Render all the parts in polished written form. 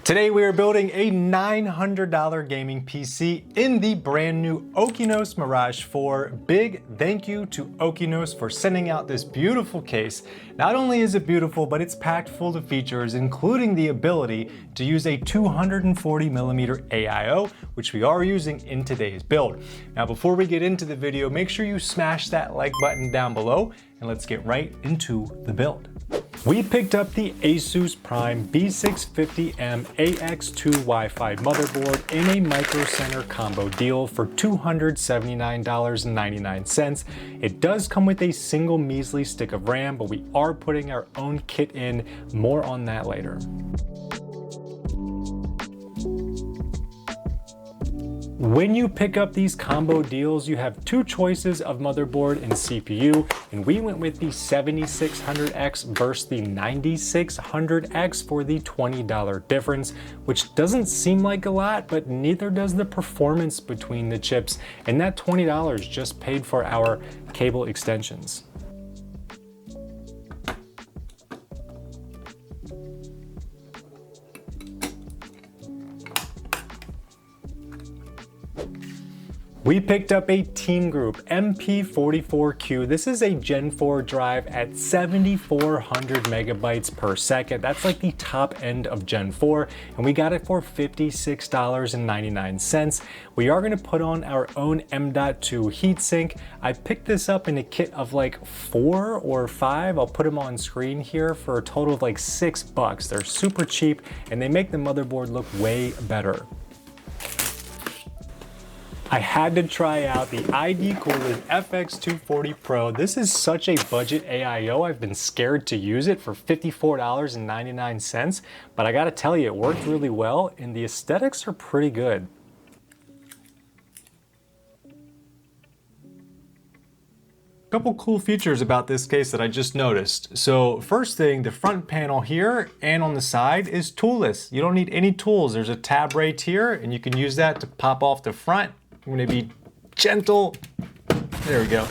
Today we are building a $900 gaming PC in the brand new Okinos Mirage 4. Big thank you to Okinos for sending out this beautiful case. Not only is it beautiful, but it's packed full of features, including the ability to use a 240mm AIO, which we are using in today's build. Now, before we get into the video, make sure you smash that like button down below, and let's get right into the build. We picked up the Asus Prime B650M AX2 Wi-Fi motherboard in a Micro Center combo deal for $279.99. It does come with a single measly stick of RAM, but we are putting our own kit in. More on that later. When you pick up these combo deals, you have two choices of motherboard and CPU, and we went with the 7600X versus the 9600X for the $20 difference, which doesn't seem like a lot, but neither does the performance between the chips, and that $20 just paid for our cable extensions. We picked up a Team Group MP44Q. This is a Gen 4 drive at 7,400 megabytes per second. That's like the top end of Gen 4, and we got it for $56.99. We are gonna put on our own M.2 heatsink. I picked this up in a kit of like 4 or 5. I'll put them on screen here for a total of like $6. They're super cheap, and they make the motherboard look way better. I had to try out the ID Cooling FX240 Pro. This is such a budget AIO. I've been scared to use it for $54.99, but I gotta tell you, it worked really well and the aesthetics are pretty good. Couple cool features about this case that I just noticed. So first thing, the front panel here and on the side is toolless. You don't need any tools. There's a tab right here and you can use that to pop off the front. I'm gonna be gentle. There we go.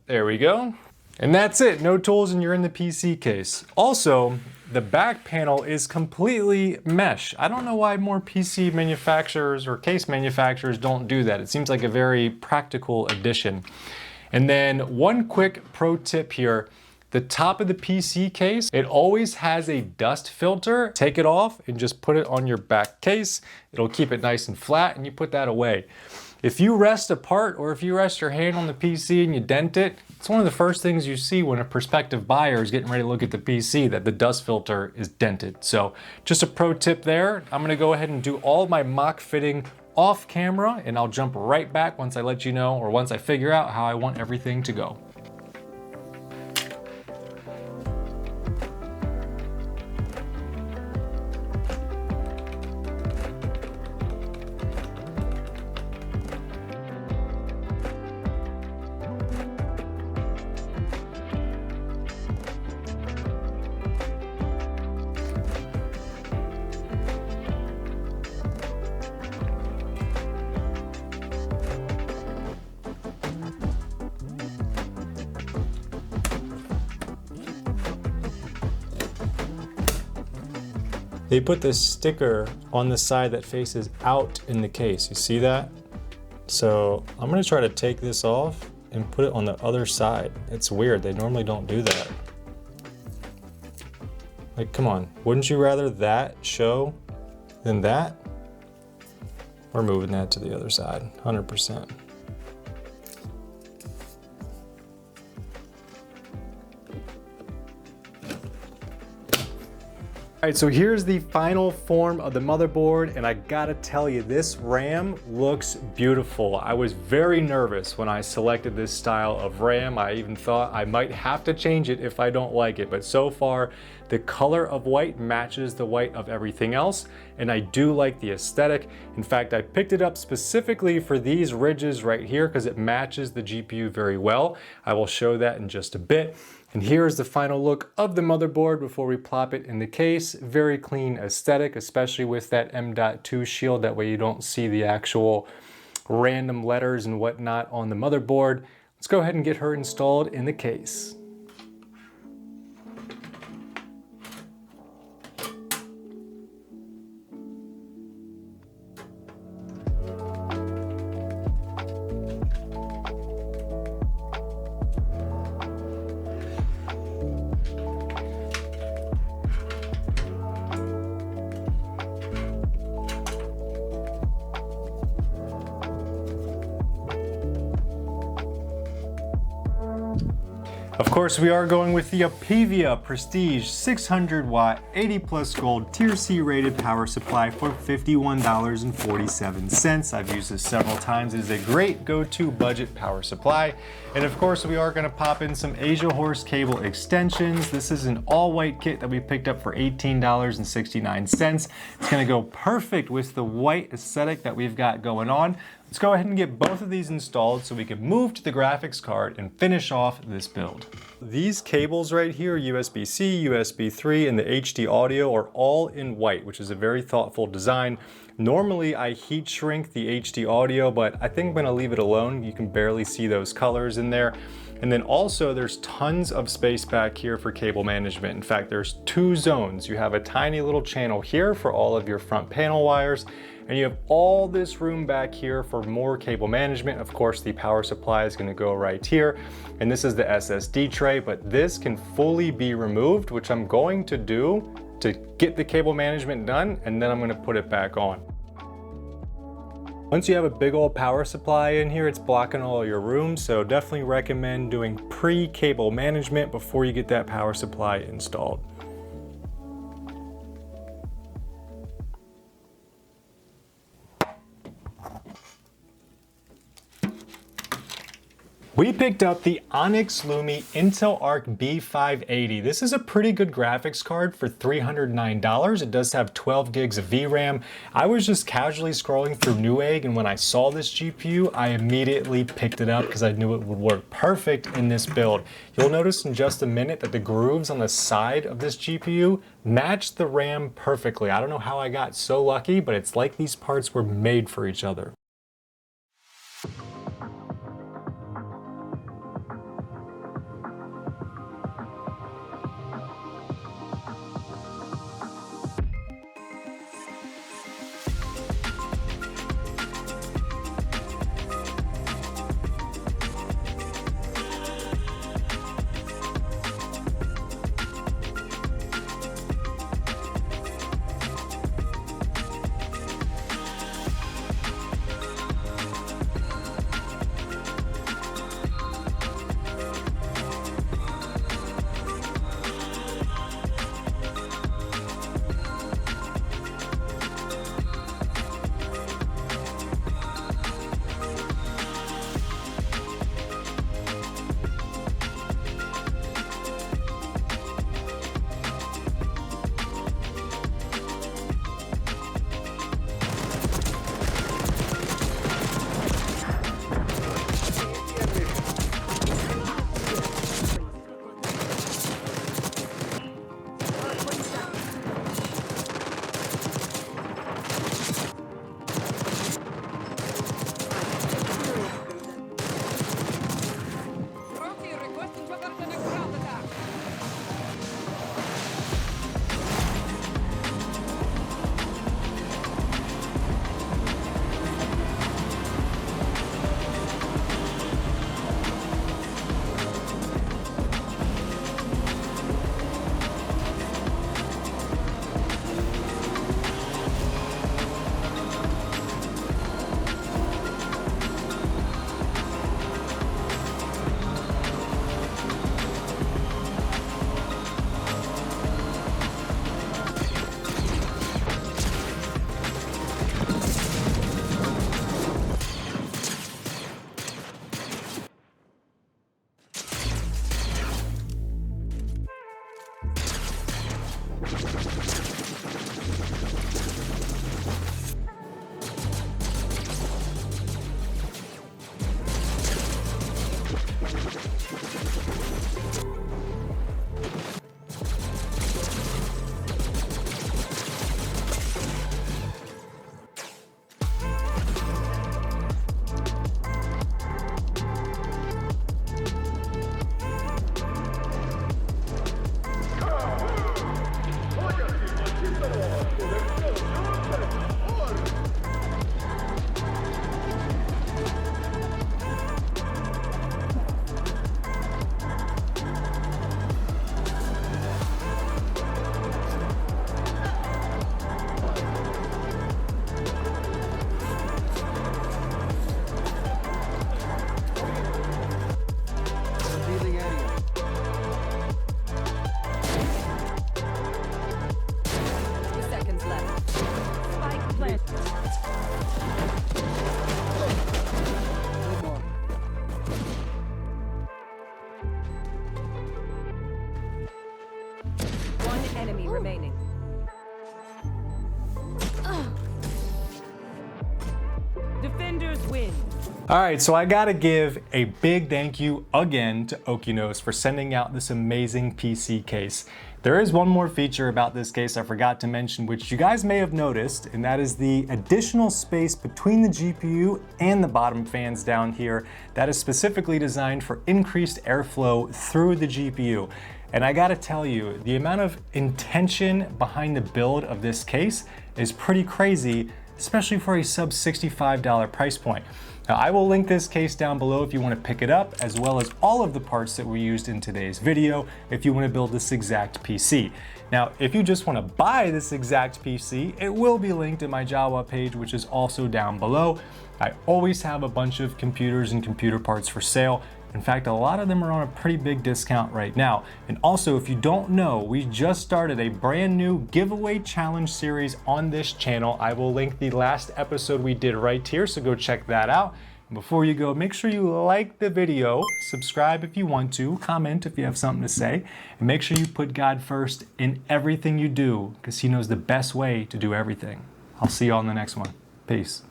There we go. And that's it, no tools and you're in the PC case. Also, the back panel is completely mesh. I don't know why more PC manufacturers or case manufacturers don't do that. It seems like a very practical addition. And then one quick pro tip here. The top of the PC case, it always has a dust filter. Take it off and just put it on your back case. It'll keep it nice and flat and you put that away. If you rest a part or if you rest your hand on the PC and you dent it, it's one of the first things you see when a prospective buyer is getting ready to look at the PC, that the dust filter is dented. So just a pro tip there. I'm gonna go ahead and do all my mock fitting off camera and I'll jump right back once I let you know or once I figure out how I want everything to go. They put this sticker on the side that faces out in the case. You see that? So I'm gonna try to take this off and put it on the other side. It's weird, they normally don't do that. Like, come on, wouldn't you rather that show than that? We're moving that to the other side, 100%. All right, so here's the final form of the motherboard, and I gotta tell you, this RAM looks beautiful. I was very nervous when I selected this style of RAM. I even thought I might have to change it if I don't like it, but so far, the color of white matches the white of everything else, and I do like the aesthetic. In fact, I picked it up specifically for these ridges right here because it matches the GPU very well. I will show that in just a bit. And here's the final look of the motherboard before we plop it in the case. Very clean aesthetic, especially with that M.2 shield. That way you don't see the actual random letters and whatnot on the motherboard. Let's go ahead and get her installed in the case. Of course, we are going with the Opivia Prestige 600 watt 80 plus gold tier C rated power supply for $51.47. I've used this several times. It is a great go-to budget power supply. And of course, we are going to pop in some Asia Horse cable extensions. This is an all-white kit that we picked up for $18.69. It's going to go perfect with the white aesthetic that we've got going on. Let's go ahead and get both of these installed so we can move to the graphics card and finish off this build. These cables right here, USB-C, USB 3, and the HD audio are all in white, which is a very thoughtful design. Normally I heat shrink the HD audio, but I think I'm gonna leave it alone. You can barely see those colors in there. And then also there's tons of space back here for cable management. In fact, there's 2 zones. You have a tiny little channel here for all of your front panel wires, and you have all this room back here for more cable management. Of course, the power supply is gonna go right here. And this is the SSD tray, but this can fully be removed, which I'm going to do to get the cable management done, and then I'm gonna put it back on. Once you have a big old power supply in here, it's blocking all your rooms, so definitely recommend doing pre-cable management before you get that power supply installed. We picked up the ONIX LUMI Intel Arc B580. This is a pretty good graphics card for $309. It does have 12 gigs of VRAM. I was just casually scrolling through Newwgg, and when I saw this GPU, I immediately picked it up because I knew it would work perfect in this build. You'll notice in just a minute that the grooves on the side of this GPU match the RAM perfectly. I don't know how I got so lucky, but it's like these parts were made for each other. plant. One enemy remaining. Defenders win. All right, so I gotta give a big thank you again to Okinos for sending out this amazing PC case. There is one more feature about this case I forgot to mention, which you guys may have noticed, and that is the additional space between the GPU and the bottom fans down here that is specifically designed for increased airflow through the GPU. And I gotta tell you, the amount of intention behind the build of this case is pretty crazy, especially for a sub $65 price point. Now, I will link this case down below if you want to pick it up, as well as all of the parts that were used in today's video if you want to build this exact PC. Now, if you just want to buy this exact PC, it will be linked in my Jawa page, which is also down below. I always have a bunch of computers and computer parts for sale. In fact, a lot of them are on a pretty big discount right now. And also, if you don't know, we just started a brand new giveaway challenge series on this channel. I will link the last episode we did right here, so go check that out. And before you go, make sure you like the video, subscribe if you want to, comment if you have something to say, and make sure you put God first in everything you do, because He knows the best way to do everything. I'll see you all in the next one. Peace.